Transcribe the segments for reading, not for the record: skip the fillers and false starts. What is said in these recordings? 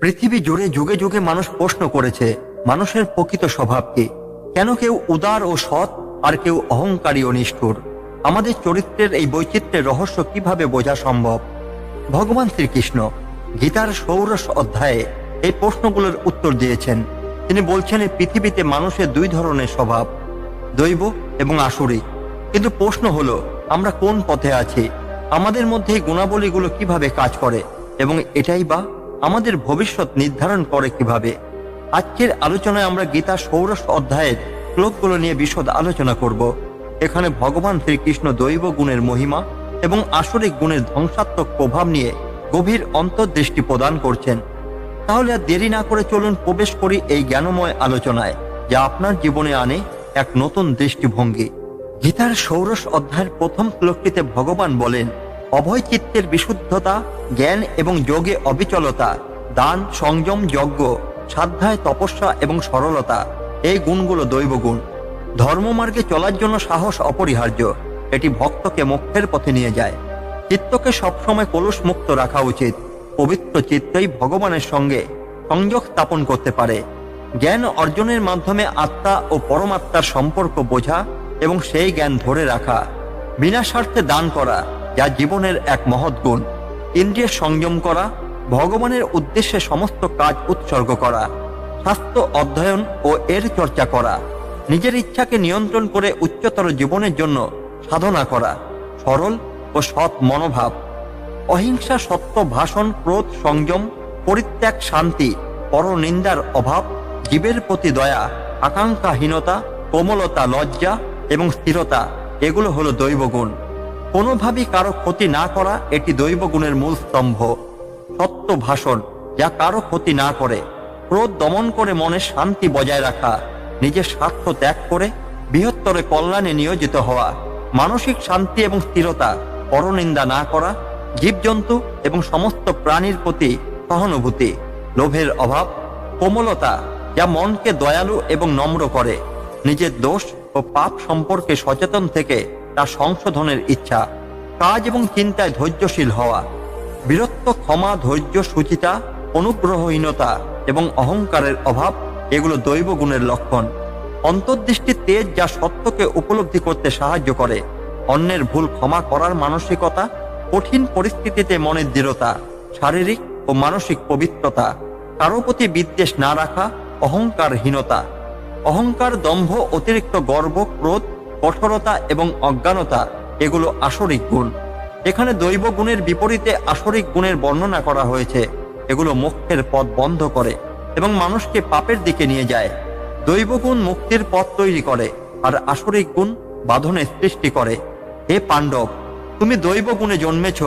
পৃথিবী জুড়ে যুগে যুগে মানুষ প্রশ্ন করেছে মানুষের প্রকৃত স্বভাব কি। কেন কেউ উদার ও সৎ, আর কেউ অহংকারী ও নিষ্ঠুর। আমাদের চরিত্রের এই বৈচিত্র্যের রহস্য কিভাবে বোঝা সম্ভব? ভগবান শ্রীকৃষ্ণ গীতার ১৬ অধ্যায়ে এই প্রশ্নগুলোর উত্তর দিয়েছেন। তিনি বলছেন, এই পৃথিবীতে মানুষের দুই ধরনের স্বভাব, দৈব এবং আসুরিক। কিন্তু প্রশ্ন হলো, আমরা কোন পথে আছি? আমাদের মধ্যে এই গুণাবলীগুলো কিভাবে কাজ করে, এবং এটাই বা আমাদের ভবিষ্যৎ নির্ধারণ করে কিভাবে? আজকের আলোচনায় আমরা গীতা ১৬ অধ্যায়ের শ্লোকগুলো নিয়ে বিশদ আলোচনা করব। এখানে ভগবান শ্রীকৃষ্ণ দৈব গুণের মহিমা এবং আসরিক গুণের ধ্বংসাত্মক প্রভাব নিয়ে গভীর অন্তর্দৃষ্টি প্রদান করছেন। তাহলে আর দেরি না করে চলুন প্রবেশ করি এই জ্ঞানময় আলোচনায়, যা আপনার জীবনে আনে এক নতুন দৃষ্টিভঙ্গি। গীতার ১৬ অধ্যায়ের প্রথম শ্লোকটিতে ভগবান বলেন, অভয় চিত্তের বিশুদ্ধতা, জ্ঞান এবং যোগে অবিচলতা, দান, সংযম, যজ্ঞ, সাধ্যায়, তপস্যা এবং সরলতা, এই গুণগুলো দৈবগুণ। ধর্মমার্গে চলার জন্য সাহস অপরিহার্য। এটি ভক্তকে মোক্ষের পথে নিয়ে যায়। চিত্তকে সবসময় কলুষ মুক্ত রাখা উচিত। পবিত্র চিত্তই ভগবানের সঙ্গে সংযোগ স্থাপন করতে পারে। জ্ঞান অর্জনের মাধ্যমে আত্মা ও পরমাত্মার সম্পর্ক বোঝা এবং সেই জ্ঞান ধরে রাখা। বিনা স্বার্থে দান করা, যা জীবনের এক মহৎ গুণ। ইন্দ্রিয় সংযম করা, ভগবানের উদ্দেশ্যে সমস্ত কাজ উৎসর্গ করা। স্বাস্থ্য অধ্যয়ন ও এর চর্চা করা, নিজের ইচ্ছাকে নিয়ন্ত্রণ করে উচ্চতর জীবনের জন্য সাধনা করা। সরল ও সৎ মনোভাব, অহিংসা, সত্য ভাষণ, ক্রোধ, সংযম, পরিত্যাগ, শান্তি, পরনিন্দার অভাব, জীবের প্রতি দয়া, আকাঙ্ক্ষাহীনতা, কোমলতা, লজ্জা এবং স্থিরতা, এগুলো হলো দৈবগুণ। কোনোভাবেই কারো ক্ষতি না করা, এটি দৈবগুণের মূল স্তম্ভ। সত্য ভাষণ, যা কারো ক্ষতি না করে। ক্রোধ দমন করে মনে শান্তি বজায় রাখা, নিজের স্বার্থ ত্যাগ করে বৃহত্তর কল্যাণে নিয়োজিত হওয়া। মানসিক শান্তি এবং স্থিরতা, পরনিন্দা না করা, জীবজন্তু এবং সমস্ত প্রাণীর প্রতি সহানুভূতি। লোভের অভাব, কোমলতা, যা মনকে দয়ালু এবং নম্র করে। নিজের দোষ ও পাপ সম্পর্কে সচেতন থেকে তা সংশোধনের ইচ্ছা। কাজ এবং চিন্তায় ধৈর্যশীল হওয়া। বীরত্ব, ক্ষমা, ধৈর্য, সুচিতা, অনুগ্রহহীনতা এবং অহংকারের অভাব, এগুলো দৈব গুণের লক্ষণ। অন্তর্দৃষ্টির তেজ, যা সত্যকে উপলব্ধি করতে সাহায্য করে। অন্যের ভুল ক্ষমা করার মানসিকতা। কঠিন পরিস্থিতিতে মনের দৃঢ়তা। শারীরিক ও মানসিক পবিত্রতা। কারো প্রতি বিদ্বেষ না রাখা। অহংকারহীনতা। অহংকার, দম্ভ, অতিরিক্ত গর্ব, ক্রোধ, কঠোরতা এবং অজ্ঞানতা, এগুলো আসরিক গুণ। এখানে দৈব গুণের বিপরীতে আসরিক গুণের বর্ণনা করা হয়েছে। এগুলো মোক্ষের পথ বন্ধ করে এবং মানুষকে পাপের দিকে নিয়ে যায়। দৈব গুণ মুক্তির পথ তৈরি করে, আর আসরিক গুণ বাঁধনের সৃষ্টি করে। হে পাণ্ডব, তুমি দৈব গুণে জন্মেছ,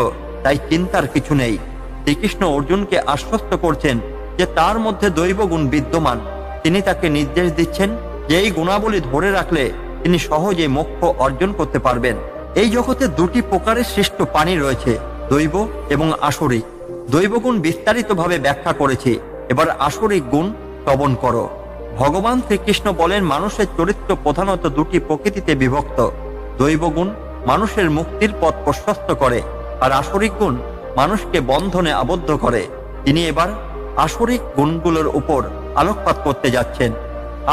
তাই চিন্তার কিছু নেই। শ্রীকৃষ্ণ অর্জুনকে আশ্বস্ত করছেন যে তার মধ্যে দৈব গুণ বিদ্যমান। তিনি তাকে নির্দেশ দিচ্ছেন যে এই গুণাবলী ধরে রাখলে তিনি সহজে মোক্ষ অর্জন করতে পারবেন। এই জগতে দুটি প্রকারের সৃষ্ট প্রাণী রয়েছে, দৈব এবং আসরিক। দৈবগুণ বিস্তারিতভাবে ব্যাখ্যা করেছি, এবার আসরিক গুণ শ্রবণ করো। ভগবান শ্রীকৃষ্ণ বলেন, মানুষের চরিত্র প্রধানত দুটি প্রকৃতিতে বিভক্ত। দৈবগুণ মানুষের মুক্তির পথ প্রশস্ত করে, আর আসরিক গুণ মানুষকে বন্ধনে আবদ্ধ করে। তিনি এবার আসরিক গুণগুলোর উপর আলোকপাত করতে যাচ্ছেন।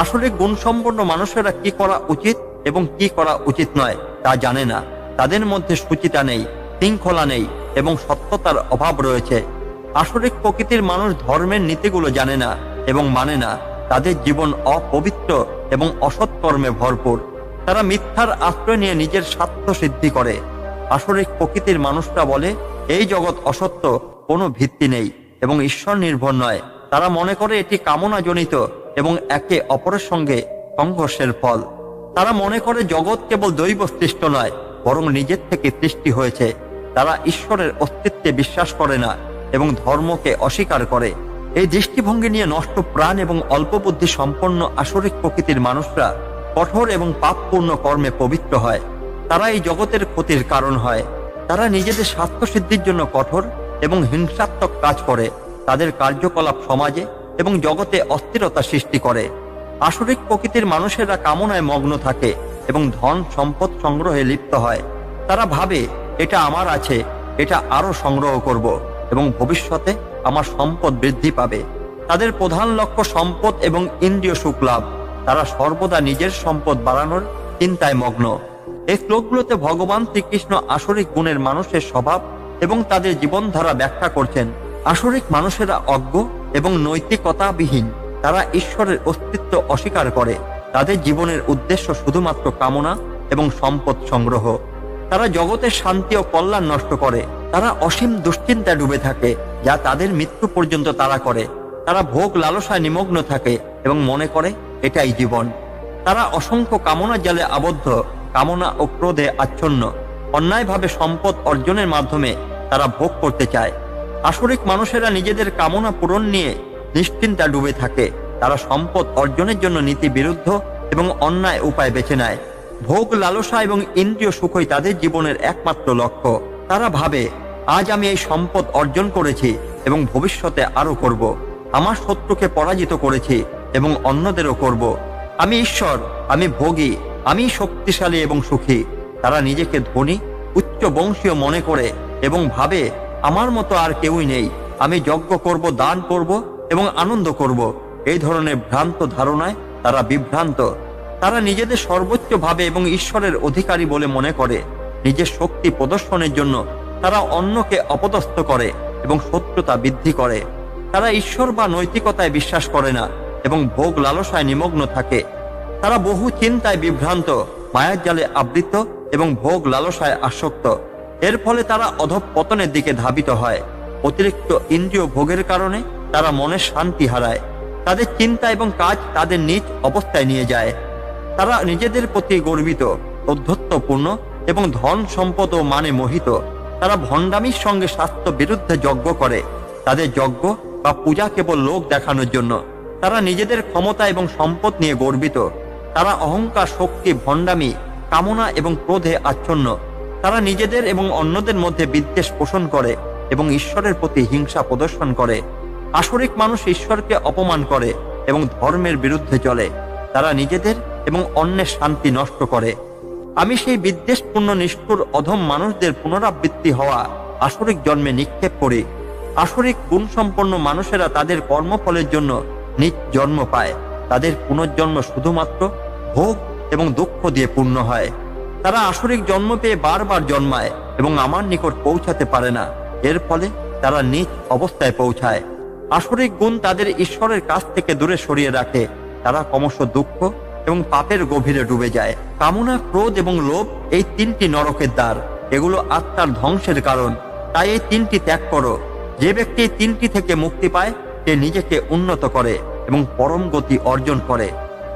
আসরিক গুণসম্পন্ন মানুষেরা কি করা উচিত এবং কি করা উচিত নয় তা জানে না। তাদের মধ্যে সুচিতা নেই, শৃঙ্খলা নেই এবং সত্যতার অভাব রয়েছে। আসরিক প্রকৃতির মানুষ ধর্মের নীতিগুলো জানে না এবং মানে না। তাদের জীবন অপবিত্র এবং অসৎকর্মে ভরপুর। তারা মিথ্যার আশ্রয় নিয়ে নিজের স্বার্থ সিদ্ধি করে। আসরিক প্রকৃতির মানুষরা বলে, এই জগৎ অসত্য, কোনো ভিত্তি নেই এবং ঈশ্বর নির্ভর নয়। তারা মনে করে এটি কামনা জনিত এবং একে অপরের সঙ্গে সংঘর্ষের ফল। তারা মনে করে জগৎ কেবল দৈব সৃষ্ট নয়, বরং নিজের থেকে সৃষ্টি হয়েছে। তারা ঈশ্বরের অস্তিত্বে বিশ্বাস করে না এবং ধর্মকে অস্বীকার করে। এই দৃষ্টিভঙ্গি নিয়ে নষ্ট প্রাণ এবং অল্প বুদ্ধি সম্পন্ন আসরিক প্রকৃতির মানুষরা কঠোর এবং পাপপূর্ণ কর্মে পবিত্র হয়। তারা এই জগতের ক্ষতির কারণ হয়। তারা নিজেদের স্বার্থ সিদ্ধির জন্য কঠোর এবং হিংসাত্মক কাজ করে। তাদের কার্যকলাপ সমাজে এবং জগতে অস্থিরতা সৃষ্টি করে। আসরিক প্রকৃতির মানুষেরা কামনায় মগ্ন থাকে এবং ধন সম্পদ সংগ্রহে লিপ্ত হয়। তারা ভাবে, এটা আমার আছে, এটা আরো সংগ্রহ করব এবং ভবিষ্যতে আমার সম্পদ বৃদ্ধি পাবে। তাদের প্রধান লক্ষ্য সম্পদ এবং ইন্দ্রিয় সুখ লাভ। তারা সর্বদা নিজের সম্পদ বাড়ানোর চিন্তায় মগ্ন। এই শ্লোকগুলোতে ভগবান শ্রীকৃষ্ণ আসরিক গুণের মানুষের স্বভাব এবং তাদের জীবনধারা ব্যাখ্যা করছেন। আসরিক মানুষেরা অজ্ঞ এবং নৈতিকতাবিহীন। তারা ঈশ্বরের অস্তিত্ব অস্বীকার করে। তাদের জীবনের উদ্দেশ্য শুধুমাত্র কামনা এবং সম্পদ সংগ্রহ। তারা জগতের শান্তি ও কল্যাণ নষ্ট করে। তারা অসীম দুশ্চিন্তায় ডুবে থাকে, যা তাদের মৃত্যু পর্যন্ত তাড়া করে। তারা ভোগ লালসায় নিমগ্ন থাকে এবং মনে করে এটাই জীবন। তারা অসংখ্য কামনা জালে আবদ্ধ, কামনা ও ক্রোধে আচ্ছন্ন। অন্যায়ভাবে সম্পদ অর্জনের মাধ্যমে তারা ভোগ করতে চায়। আসরিক মানুষেরা নিজেদের কামনা পূরণ নিয়ে নিশ্চিন্তা ডুবে থাকে। তারা সম্পদ অর্জনের জন্য নীতি বিরুদ্ধ এবং অন্যায় উপায় বেছে নেয়। ভোগ লালসা এবং ইন্দ্রিয় সুখই তাদের জীবনের একমাত্র লক্ষ্য। তারা ভাবে, আজ আমি এই সম্পদ অর্জন করেছি এবং ভবিষ্যতে আরো করব। আমার শত্রুকে পরাজিত করেছি এবং অন্যদেরও করব। আমি ঈশ্বর, আমি ভোগী, আমি শক্তিশালী এবং সুখী। তারা নিজেকে ধনী, উচ্চ বংশীয় মনে করে এবং ভাবে, আমার মতো আর কেউই নেই। আমি যজ্ঞ করব, দান করব এবং আনন্দ করব। এই ধরনের ভ্রান্ত ধারণায় তারা বিভ্রান্ত। তারা নিজেদের সর্বোচ্চ ভাবে এবং ঈশ্বরের অধিকারী বলে মনে করে। নিজের শক্তি প্রদর্শনের জন্য তারা অন্যকে অপদস্থ করে এবং শত্রুতা বৃদ্ধি করে। তারা ঈশ্বর বা নৈতিকতায় বিশ্বাস করে না এবং ভোগ লালসায় নিমগ্ন থাকে। তারা বহু চিন্তায় বিভ্রান্ত, মায়ার জালে আবৃত এবং ভোগ লালসায় আসক্ত। এর ফলে তারা অধঃপতনের দিকে ধাবিত হয়। অতিরিক্ত ইন্দ্রিয় ভোগের কারণে তারা মনে শান্তি হারায়। তাদের চিন্তা এবং কাজ তাদের নিজ অবস্থায় নিয়ে যায়। তারা নিজেদের প্রতি গর্বিত, ঔদ্ধত্যপূর্ণ এবং ধন সম্পদ ও মানে মোহিত। তারা ভণ্ডামির সঙ্গে স্বাস্থ্য বিরুদ্ধে যজ্ঞ করে। তাদের যজ্ঞ বা পূজা কেবল লোক দেখানোর জন্য। তারা নিজেদের ক্ষমতা এবং সম্পদ নিয়ে গর্বিত। তারা অহংকার, শক্তি, ভণ্ডামি, কামনা এবং ক্রোধে আচ্ছন্ন। তারা নিজেদের এবং অন্যদের মধ্যে বিদ্বেষ পোষণ করে এবং ঈশ্বরের প্রতি হিংসা প্রদর্শন করে। আসরিক মানুষ ঈশ্বরকে অপমান করে এবং ধর্মের বিরুদ্ধে চলে। তারা নিজেদের এবং অন্যের শান্তি নষ্ট করে। আমি সেই বিদ্বেষপূর্ণ নিষ্ঠুর অধম মানুষদের পুনরাবৃত্তি হওয়া আসরিক জন্মে নিক্ষেপ করি। আসরিক গুণসম্পন্ন মানুষেরা তাদের কর্মফলের জন্য নিজ জন্ম পায়। তাদের পুনর্জন্ম শুধুমাত্র ভোগ এবং দুঃখ দিয়ে পূর্ণ হয়। তারা আসরিক জন্ম পেয়ে বারবার জন্মায় এবং আমার নিকট পৌঁছাতে পারে না। এর ফলে তারা নিজ অবস্থায় পৌঁছায়। আসরিক গুণ তাদের ঈশ্বরের কাছ থেকে দূরে সরিয়ে রাখে। তারা ক্রমশ দুঃখ এবং পাপের গভীরে ডুবে যায়। কামনা, ক্রোধ এবং লোভ এই তিনটি নরকের দ্বার। এগুলো আত্মার ধ্বংসের কারণ। তাই এই তিনটি ত্যাগ করো। যে ব্যক্তি এই তিনটি থেকে মুক্তি পায়, সে নিজেকে উন্নত করে এবং পরম গতি অর্জন করে।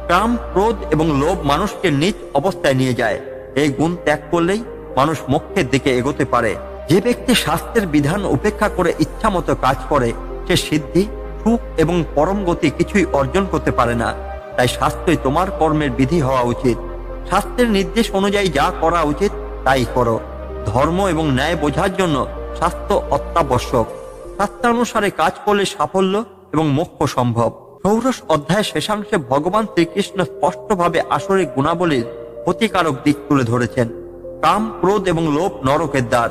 কাম, ক্রোধ এবং লোভ মানুষকে নিজ অবস্থায় নিয়ে যায়। এই গুণ ত্যাগ করলেই মানুষ মোক্ষের দিকে এগোতে পারে। যে ব্যক্তি শাস্ত্রের বিধান উপেক্ষা করে ইচ্ছা মতো কাজ করে, সে সিদ্ধি, সুখ এবং পরম গতি কিছুই অর্জন করতে পারে না। তাই শাস্ত্রই তোমার কর্মের বিধি হওয়া উচিত। শাস্ত্রের নির্দেশ অনুযায়ী যা করা উচিত তাই করো। ধর্ম এবং ন্যায় বোঝার জন্য শাস্ত্র অত্যাবশ্যক। শাস্ত্রানুসারে কাজ করলে সাফল্য এবং মোক্ষ সম্ভব। ষোড়শ অধ্যায়ের শেষাংশে ভগবান শ্রীকৃষ্ণ স্পষ্টভাবে আসরিক গুণাবলীর ক্ষতিকারক দিক তুলে ধরেছেন। কাম, ক্রোধ এবং লোভ নরকের দ্বার।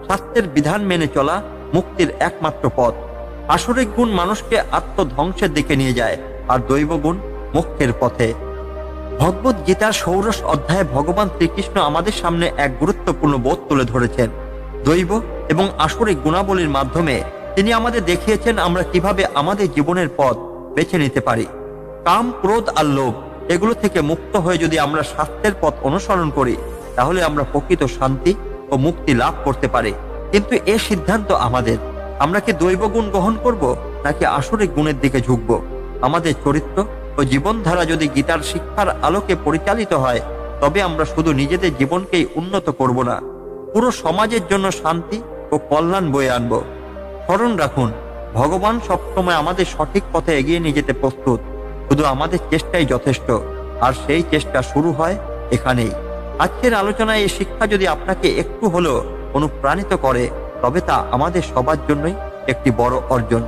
শাস্ত্রের বিধান মেনে চলা মুক্তির একমাত্র পথ। আসরিক গুণ মানুষকে আত্মধ্বংসের দিকে নিয়ে যায়, আর দৈব গুণ মোক্ষের পথে। ভগবত গীতার ষোড়শ অধ্যায়ে ভগবান শ্রীকৃষ্ণ আমাদের সামনে এক গুরুত্বপূর্ণ বোধ তুলে ধরেছেন। দৈব এবং আসরিক গুণাবলীর মাধ্যমে তিনি আমাদের দেখিয়েছেন আমরা কিভাবে আমাদের জীবনের পথ বেছে নিতে পারি। কাম, ক্রোধ আর লোভ এগুলো থেকে মুক্ত হয়ে যদি আমরা শাস্ত্রের পথ অনুসরণ করি, তাহলে আমরা প্রকৃত শান্তি ও মুক্তি লাভ করতে পারি। কিন্তু এ সিদ্ধান্ত আমাদের। আমরা কি দৈব গুণ গ্রহণ করব নাকি আসরিক গুণের দিকে ঝুঁকব? আমাদের চরিত্র ও জীবনধারা যদি গীতার শিক্ষার আলোকে পরিচালিত হয়, তবে আমরা শুধু নিজেদের জীবনকেই উন্নত করব না, পুরো সমাজের জন্য শান্তি ও কল্যাণ বয়ে আনব। স্মরণ রাখুন, ভগবান সবসময় আমাদের সঠিক পথে এগিয়ে নিয়ে যেতে প্রস্তুত। শুধু আমাদের চেষ্টাই যথেষ্ট, আর সেই চেষ্টা শুরু হয় এখানেই। আজকের আলোচনায় এই শিক্ষা যদি আপনাকে একটু হলেও অনুপ্রাণিত করে, তবে তা আমাদের সবার জন্যই একটি বড় অর্জন।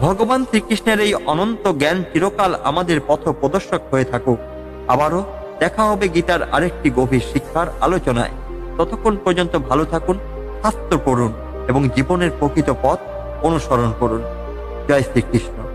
ভগবান শ্রীকৃষ্ণের এই অনন্ত জ্ঞান চিরকাল আমাদের পথ প্রদর্শক হয়ে থাকুক। আবারও দেখা হবে গীতার আরেকটি গভীর শিক্ষার আলোচনায়। ততক্ষণ পর্যন্ত ভালো থাকুন, শাস্ত্র পড়ুন এবং জীবনের প্রকৃত পথ অনুসরণ করুন। জয় শ্রীকৃষ্ণ।